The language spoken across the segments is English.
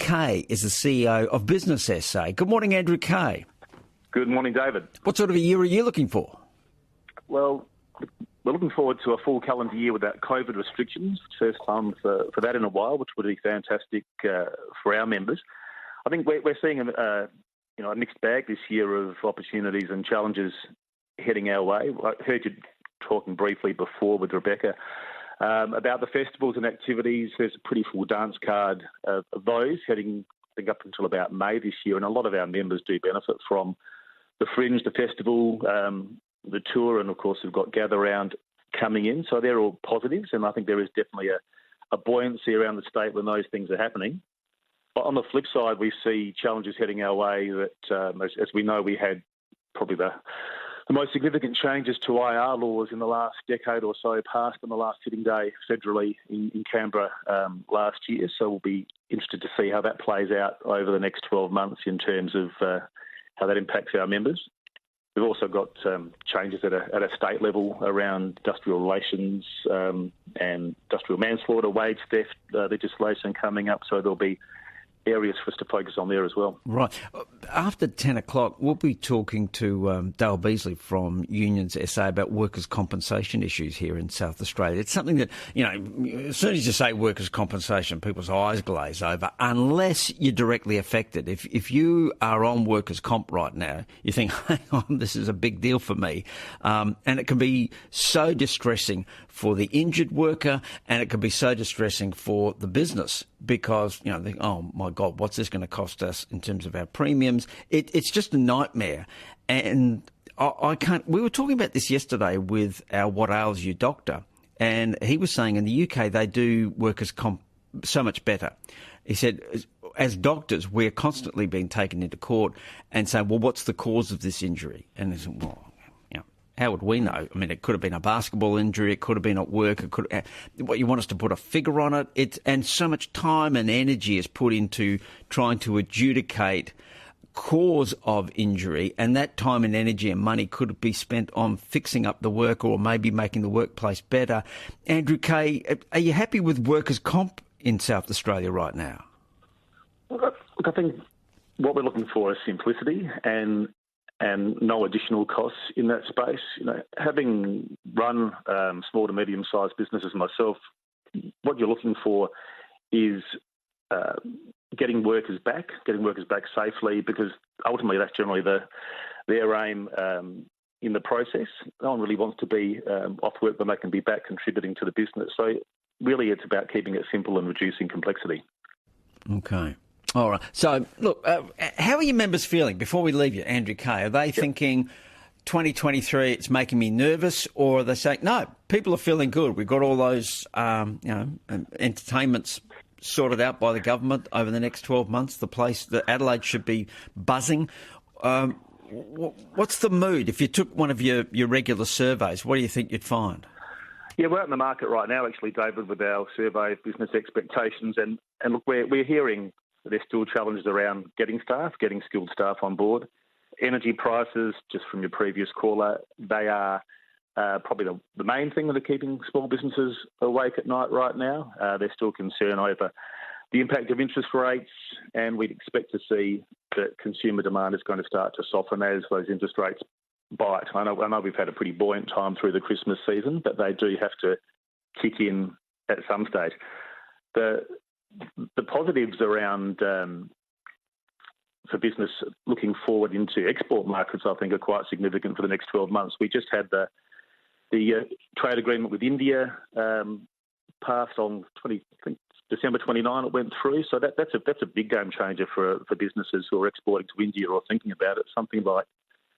Kay is the CEO of Business SA. Good morning, Andrew Kay. Good morning, David. What sort of a year are you looking for? Well, we're looking forward to a full calendar year without COVID restrictions. First time for that in a while, which would be fantastic for our members. I think we're seeing a mixed bag this year of opportunities and challenges heading our way. I heard you talking briefly before with Rebecca about the festivals and activities. There's a pretty full dance card of those heading, I think, up until about May this year, and a lot of our members do benefit from the Fringe, the festival, the tour, and of course we've got Gather Round coming in. So they're all positives, and I think there is definitely a buoyancy around the state when those things are happening. But on the flip side, we see challenges heading our way that, as we know, we had probably the most significant changes to IR laws in the last decade or so passed on the last sitting day federally in Canberra last year. So we'll be interested to see how that plays out over the next 12 months in terms of how that impacts our members. We've also got changes at a state level around industrial relations and industrial manslaughter, wage theft legislation coming up. So there'll be areas for us to focus on there as well. Right. After 10 o'clock, we'll be talking to Dale Beasley from Unions SA about workers' compensation issues here in South Australia. It's something that, as soon as you say workers' compensation, people's eyes glaze over, unless you're directly affected. If you are on workers' comp right now, you think, hang on, this is a big deal for me. And it can be so distressing for the injured worker, and it can be so distressing for the business because, they think, oh, my God, what's this going to cost us in terms of our premiums? It's just a nightmare. And I can't... We were talking about this yesterday with our What Ails You doctor, and he was saying in the UK they do workers' comp so much better. He said, as doctors, we're constantly being taken into court and saying, well, what's the cause of this injury? And he said, well, how would we know? I mean, it could have been a basketball injury. It could have been at work. It could. What you want us to put a figure on it? And so much time and energy is put into trying to adjudicate cause of injury, and that time and energy and money could be spent on fixing up the work or maybe making the workplace better. Andrew Kay, are you happy with workers' comp in South Australia right now? Look, I think what we're looking for is simplicity and no additional costs in that space. Having run small to medium-sized businesses myself, what you're looking for is getting workers back safely, because ultimately that's generally their aim in the process. No one really wants to be off work when they can be back contributing to the business. So really it's about keeping it simple and reducing complexity. Okay. All right. So, look, how are your members feeling before we leave you, Andrew Kay? Are they thinking 2023, it's making me nervous, or are they saying, no, people are feeling good. We've got all those, entertainments sorted out by the government over the next 12 months. The Adelaide should be buzzing. What's the mood? If you took one of your regular surveys, what do you think you'd find? Yeah, we're out in the market right now, actually, David, with our survey of business expectations. And look, we're hearing there's still challenges around getting skilled staff on board. Energy prices, just from your previous caller, they are probably the main thing that are keeping small businesses awake at night right now. There's still concern over the impact of interest rates, and we'd expect to see that consumer demand is going to start to soften as those interest rates bite. I know we've had a pretty buoyant time through the Christmas season, but they do have to kick in at some stage. The positives around for business looking forward into export markets, I think, are quite significant for the next 12 months. We just had the trade agreement with India passed on December 29. It went through, so that's a big game changer for businesses who are exporting to India or thinking about it. Something like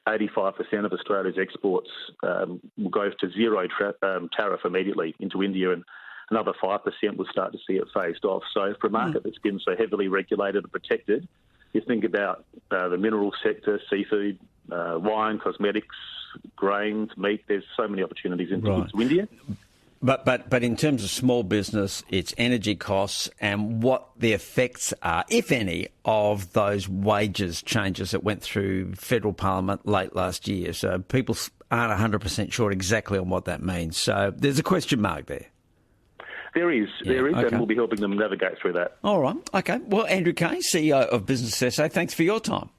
85% of Australia's exports will go to zero tariff immediately into India, and another 5% will start to see it phased off. So for a market that's been so heavily regulated and protected, you think about the mineral sector, seafood, wine, cosmetics, grains, meat. There's so many opportunities into India. But in terms of small business, it's energy costs and what the effects are, if any, of those wages changes that went through federal parliament late last year. So people aren't 100% sure exactly on what that means. So there's a question mark there. There is, okay. and we'll be helping them navigate through that. All right, okay. Well, Andrew Kay, CEO of Business SA, thanks for your time.